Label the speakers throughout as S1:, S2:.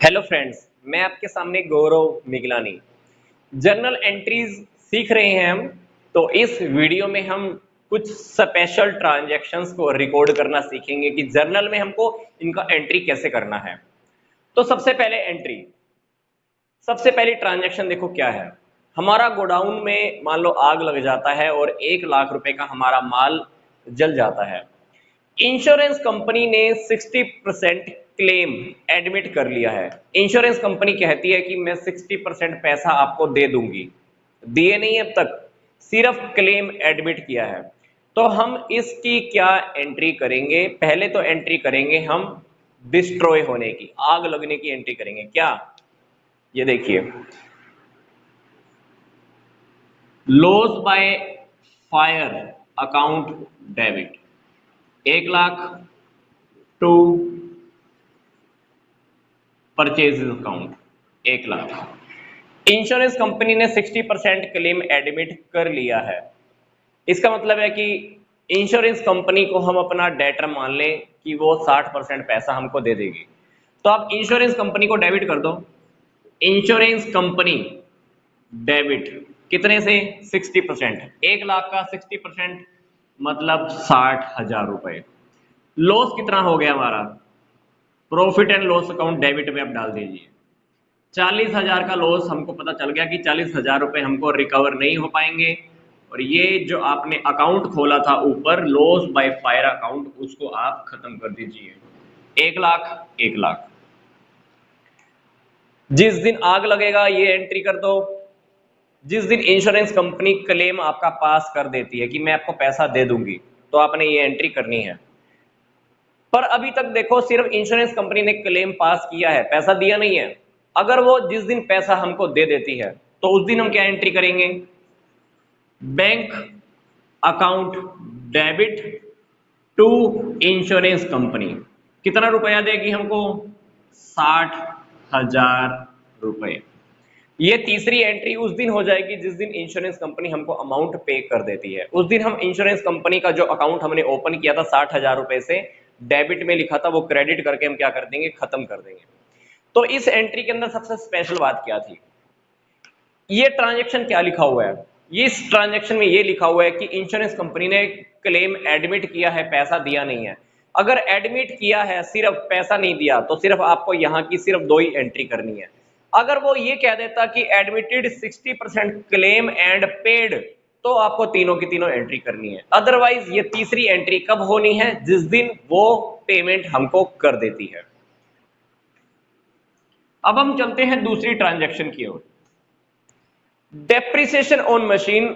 S1: Hello friends, मैं आपके सामने गौरव मिगलानी। जर्नल एंट्रीज सीख रहे हैं हम। तो इस वीडियो में हम कुछ स्पेशल ट्रांजैक्शंस को रिकॉर्ड करना सीखेंगे कि जर्नल में हमको इनका एंट्री कैसे करना है। तो सबसे पहली ट्रांजैक्शन देखो क्या है। हमारा गोडाउन में मान लो आग लग जाता है और 1 लाख रुपए का हमारा माल जल जाता है। इंश्योरेंस कंपनी ने 60% क्लेम एडमिट कर लिया है। इंश्योरेंस कंपनी कहती है कि मैं 60% पैसा आपको दे दूंगी, दिए नहीं अब तक, सिर्फ क्लेम एडमिट किया है। तो हम इसकी क्या एंट्री करेंगे? पहले तो एंट्री करेंगे हम डिस्ट्रॉय होने की, आग लगने की एंट्री करेंगे। क्या? ये देखिए, loss by fire account debit 1 lakh to purchase account 1 lakh. Insurance company ने 60% क्लेम एडमिट कर लिया है। इसका मतलब है कि इंश्योरेंस कंपनी को हम अपना डेटर मान लें कि वो 60% पैसा हमको दे देगी। तो आप इंश्योरेंस कंपनी को डेबिट कर दो। इंश्योरेंस कंपनी डेबिट कितने से? 60%। 1 लाख का 60% मतलब 60,000 रुपए। लॉस कितना हो गया हमारा? Profit and loss account debit में आप डाल दीजिए। 40,000 का लॉस हमको पता चल गया कि 40,000 रुपए हमको रिकवर नहीं हो पाएंगे। और ये जो आपने अकाउंट खोला था ऊपर, लॉस बाय फायर अकाउंट, उसको आप खत्म कर दीजिए। 1 लाख 1 लाख। जिस दिन आग लगेगा ये एंट्री कर दो। जिस दिन इंश्योरेंस कंपनी क्लेम आपका पास कर देती है कि मैं आपको पैसा दे दूंगी, तो आपने ये एंट्री करनी है। पर अभी तक देखो, सिर्फ इंश्योरेंस कंपनी ने क्लेम पास किया है, पैसा दिया नहीं है। अगर वो जिस दिन पैसा हमको दे देती है तो उस दिन हम क्या एंट्री करेंगे? Bank account debit to insurance company. कितना रुपया देगी हमको? 60,000 रुपए। ये तीसरी एंट्री उस दिन हो जाएगी जिस दिन इंश्योरेंस कंपनी हमको अमाउंट पे कर देती है। उस दिन हम इंश्योरेंस कंपनी का जो अकाउंट हमने ओपन किया था 60,000 रुपए से, डेबिट में लिखा था, वो क्रेडिट करके हम क्या कर देंगे? खत्म कर देंगे। तो इस एंट्री के अंदर सबसे स्पेशल बात क्या थी? ये ट्रांजैक्शन क्या लिखा हुआ है? ये इस ट्रांजैक्शन में ये लिखा हुआ है कि इंश्योरेंस कंपनी ने क्लेम एडमिट किया है, पैसा दिया नहीं है। अगर एडमिट किया है, सिर्फ पैसा नहीं दिया, तो सिर्फ आपको यहां की सिर्फ 2 ही एंट्री करनी है। अगर वो ये कह देता कि एडमिटेड 60% क्लेम एंड पेड, तो आपको तीनों की तीनों एंट्री करनी है। अदरवाइज ये तीसरी एंट्री कब होनी है? जिस दिन वो पेमेंट हमको कर देती है। अब हम चलते हैं दूसरी ट्रांजैक्शन की ओर। Depreciation on machine.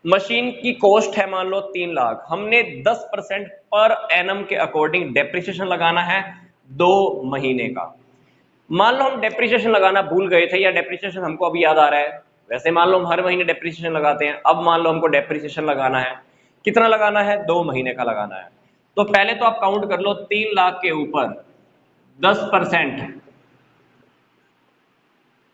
S1: मशीन की कॉस्ट है मान लो 3 लाख। हमने 10% पर एनम के अकॉर्डिंग डेप्रिसिएशन लगाना है 2 महीने का। मान लो हम डेप्रिसिएशन लगाना भूल गए थे, या डेप्रिसिएशन हमको अभी याद आ रहा है। वैसे मान लो हम हर महीने डेप्रिसिएशन लगाते हैं, अब मान लो हमको डेप्रिसिएशन लगाना है। कितना लगाना है? 2 महीने का लगाना है। तो पहले तो आप काउंट कर लो, 3 लाख के ऊपर 10%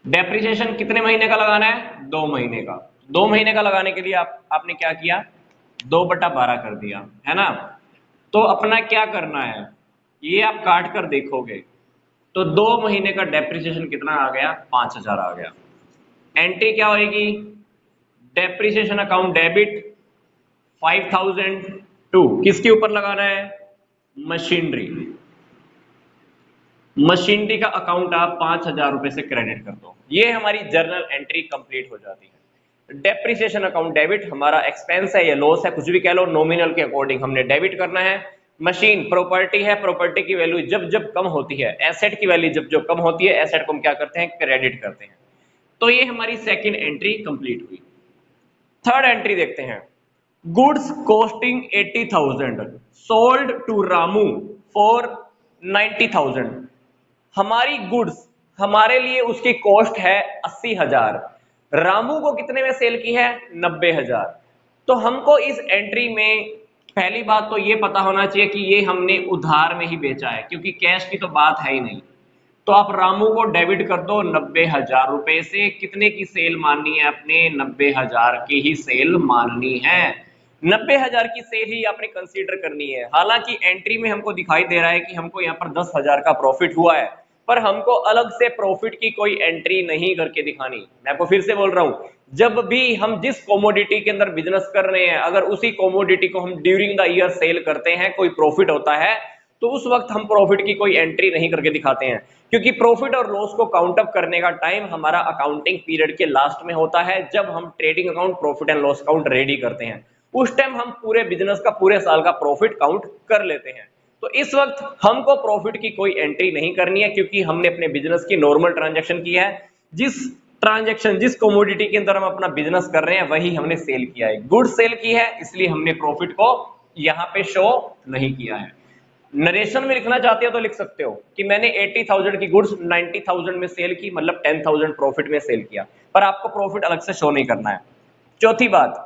S1: डेप्रिसिएशन कितने महीने का लगाना है? 2 महीने का। 2 महीने का लगाने के लिए आपने क्या किया? 2/12 कर दिया, है ना। तो अपना क्या करना है, ये आप काट कर देखोगे तो 2 महीने का डेप्रिसिएशन कितना आ गया? 5,000 आ गया। एंट्री क्या होगी? डेप्रिसिएशन अकाउंट डेबिट 5,000 टू किसके ऊपर लगाना है? मशीनरी। मशीनरी का अकाउंट आप 5,000 रुपए से क्रेडिट कर दो। ये हमारी जर्नल एंट्री कंप्लीट हो जाती है। डेप्रिसिएशन अकाउंट डेबिट हमारा एक्सपेंस है या लॉस है, कुछ भी कह लो, नॉमिनल के अकॉर्डिंग हमने डेबिट करना है। मशीन प्रॉपर्टी है, प्रॉपर्टी की वैल्यू जब जब कम होती है, एसेट की वैल्यू जब जब कम होती है, एसेट को हम क्या करते हैं? क्रेडिट करते हैं। तो ये हमारी सेकेंड एंट्री कंप्लीट हुई। थर्ड एंट्री देखते हैं। Goods costing 80,000 sold to Ramu for 90,000। हमारी गुड्स, हमारे लिए उसकी कॉस्ट है 80,000। रामू को कितने में सेल की है? 90,000। तो हमको इस एंट्री में पहली बात तो ये पता होना चाहिए कि ये हमने उधार में ही बेचा है, क्योंकि कैश की तो बात है ही नहीं। तो आप रामू को डेबिट कर दो 90,000 रुपए से। कितने की सेल माननी है? अपने 90,000 की ही सेल माननी है। 90,000 की सेल ही आपने कंसीडर करनी है। हालांकि एंट्री में हमको दिखाई दे रहा है कि हमको यहाँ पर 10,000 का प्रॉफिट हुआ है, पर हमको अलग से प्रॉफिट की कोई एंट्री नहीं करके दिखानी। मैं आपको फिर से बोल रहा हूं, जब भी हम जिस कमोडिटी के अंदर बिजनेस कर रहे हैं, अगर उसी कमोडिटी को हम ड्यूरिंग द ईयर सेल करते हैं, कोई प्रॉफिट होता है, तो उस वक्त हम प्रॉफिट की कोई एंट्री नहीं करके दिखाते हैं, क्योंकि प्रॉफिट और लॉस को काउंट अप करने का टाइम हमारा अकाउंटिंग पीरियड के लास्ट में होता है, जब हम trading account, profit and loss account ready करते हैं। उस टाइम हम पूरे बिजनेस का, पूरे साल का प्रॉफिट काउंट कर लेते हैं। तो इस वक्त हमको प्रॉफिट की कोई एंट्री नहीं करनी है, क्योंकि हमने अपने बिजनेस की नॉर्मल ट्रांजैक्शन की है। जिस ट्रांजैक्शन, जिस कमोडिटी के अंदर हम अपना बिजनेस कर रहे हैं, वही हमने सेल किया है, गुड्स सेल की है, इसलिए हमने प्रॉफिट को यहां पे शो नहीं किया है। नरेशन में लिखना चाहते हो तो लिख सकते हो कि मैंने 80,000 की गुड्स 90,000 में सेल की, मतलब 10,000 प्रॉफिट में सेल किया, पर आपको प्रॉफिट अलग से शो नहीं करना है। चौथी बात,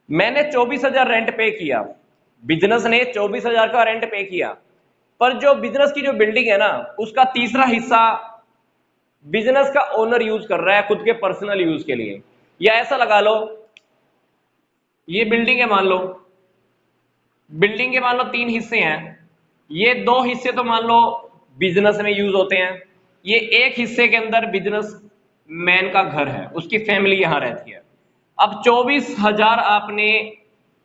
S1: मैंने 24,000 रेंट पे किया, बिजनेस ने 24,000 का रेंट पे किया, पर जो बिजनेस की जो बिल्डिंग है ना, उसका तीसरा हिस्सा बिजनेस का ओनर यूज कर रहा है खुद के पर्सनल यूज के लिए। या ऐसा लगा लो, ये बिल्डिंग है, मान लो बिल्डिंग के मान लो 3 हिस्से हैं, ये 2 हिस्से तो मान लो बिजनेस में यूज होते हैं, ये एक हिस्से के अंदर बिजनेस मैन का घर है, उसकी फैमिली यहां रहती है। अब 24,000 आपने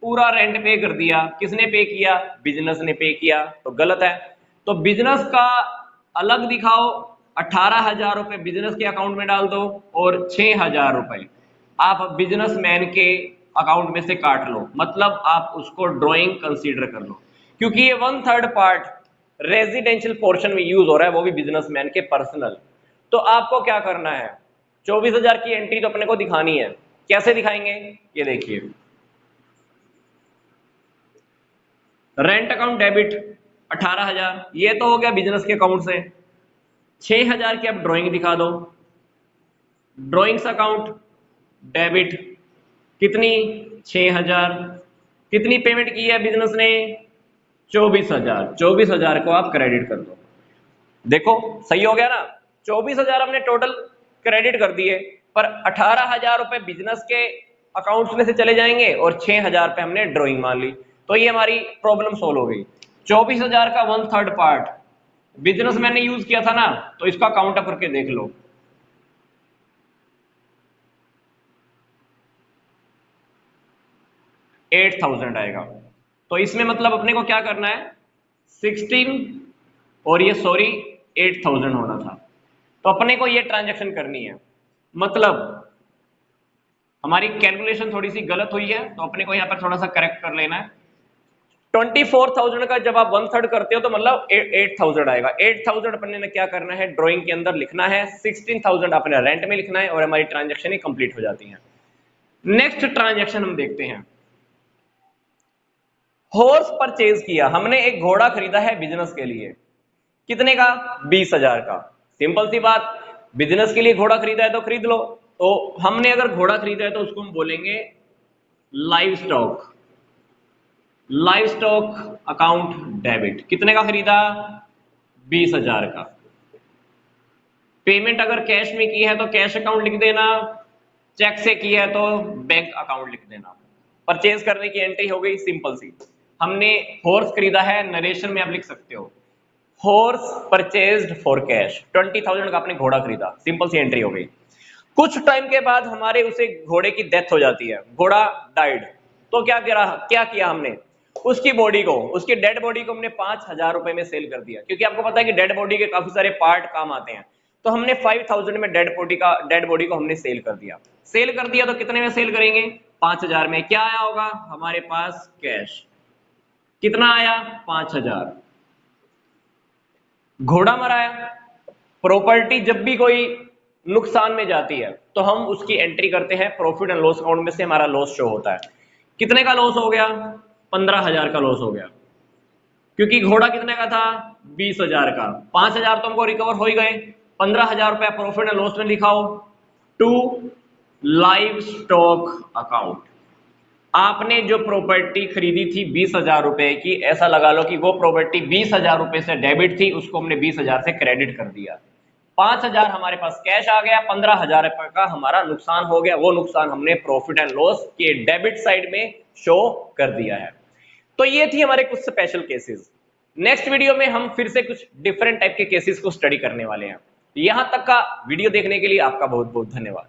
S1: पूरा रेंट पे कर दिया, किसने पे किया? बिजनेस ने पे किया, तो गलत है। तो बिजनेस का अलग दिखाओ, 18,000 रुपए बिजनेस के अकाउंट में डाल दो और 6,000 रुपए आप बिजनेसमैन के अकाउंट में से काट लो, मतलब आप उसको ड्राइंग कंसीडर कर लो, क्योंकि ये 1/3 पार्ट रेजिडेंशियल पोर्शन में यूज हो रहा है, वो भी बिजनेसमैन के पर्सनल। तो आपको क्या करना है, 24,000 की एंट्री तो अपने को दिखानी है। कैसे दिखाएंगे, ये देखिए, रेंट अकाउंट डेबिट 18,000, ये तो हो गया बिजनेस के अकाउंट से। 6,000 की आप ड्राइंग दिखा दो, ड्राइंग्स अकाउंट डेबिट कितनी? 6,000। कितनी पेमेंट की है बिजनेस ने? 24,000। 24,000 को आप क्रेडिट कर दो। देखो सही हो गया ना, 24,000 हमने टोटल क्रेडिट कर दिए, पर 18,000 रुपए बिजनेस के अकाउंट्स में से चले जाएंगे और 6,000 पे हमने ड्राइंग मान ली, तो ये हमारी प्रॉब्लम सोल्व हो गई। 24,000 का 1/3 पार्ट बिजनेस मैंने यूज किया था ना, तो इसका काउंट अप करके देख लो, 8,000 आएगा। तो इसमें मतलब अपने को क्या करना है, 16 और ये सॉरी 8,000 होना था, तो अपने को ये ट्रांजैक्शन करनी है। मतलब हमारी कैलकुलेशन थोड़ी सी गलत हुई है, तो अपने को यहाँ पर थोड़ा सा करेक्ट कर लेना है। 24,000 का जब आप 1/3 करते हो तो मतलब 8,000 आएगा। 8,000 अपने ने क्या करना है, ड्राइंग के अंदर लिखना है, 16,000 अपने रेंट में लिखना है, और हमारी ट्रांजैक्शन ही कंप्लीट हो जाती है। नेक्स्ट ट्रांजैक्शन हम देखते हैं, हॉर्स परचेज किया, हमने एक घोड़ा खरीदा है बिजनेस के लिए, कितने का? 20,000 का। सिंपल सी बात, बिजनेस के लिए घोड़ा खरीदा है तो खरीद लो। तो हमने अगर घोड़ा खरीदा है तो उसको हम बोलेंगे live stock, live stock account debit. कितने का खरीदा? 20,000 का। पेमेंट अगर कैश में की है तो कैश अकाउंट लिख देना, चेक से की है तो बैंक अकाउंट लिख देना। परचेज करने की एंट्री हो गई, सिंपल सी। हमने हॉर्स खरीदा है, नरेशन में आप लिख सकते हो हॉर्स परचेज्ड फॉर कैश, 20,000 का आपने घोड़ा खरीदा, सिंपल सी एंट्री हो गई। कुछ टाइम के बाद हमारे उसे घोड़े की डेथ हो जाती है, घोड़ा डाइड, तो क्या किया हमने, उसकी बॉडी को, उसकी डेड बॉडी को हमने 5,000 रुपए में सेल कर दिया, क्योंकि आपको पता है कि डेड बॉडी के काफी सारे पार्ट काम आते हैं। तो हमने 5,000 में डेड बॉडी को हमने सेल कर दिया। सेल कर दिया तो कितने में सेल करेंगे? 5,000 में। क्या आया होगा हमारे पास? कैश। कितना आया? 5,000। घोड़ा मरा है। प्रॉपर्टी जब भी कोई नुकसान में जाती है तो हम उसकी एंट्री करते हैं, प्रॉफिट एंड लॉस अकाउंट में से हमारा लॉस शो होता है। कितने का लॉस हो गया? 15,000 का लॉस हो गया, क्योंकि घोड़ा कितने का था? 20,000 का। 5,000 तो हमको रिकवर हो ही गए, 15,000 रुपया प्रॉफिट एंड लॉस में दिखाओ टू लाइव स्टॉक अकाउंट। आपने जो प्रॉपर्टी खरीदी थी 20,000 रुपए की, ऐसा लगा लो कि वो प्रॉपर्टी 20,000 रुपए से डेबिट थी, उसको हमने 20,000 से क्रेडिट कर दिया। 5,000 हमारे पास कैश आ गया, 15,000 रुपए का हमारा नुकसान हो गया, वो नुकसान हमने प्रॉफिट एंड लॉस के डेबिट साइड में शो कर दिया है। तो ये थी हमारे कुछ स्पेशल केसेस। नेक्स्ट वीडियो में हम फिर से कुछ डिफरेंट टाइप के केसेस को स्टडी करने वाले हैं। यहां तक का वीडियो देखने के लिए आपका बहुत बहुत धन्यवाद।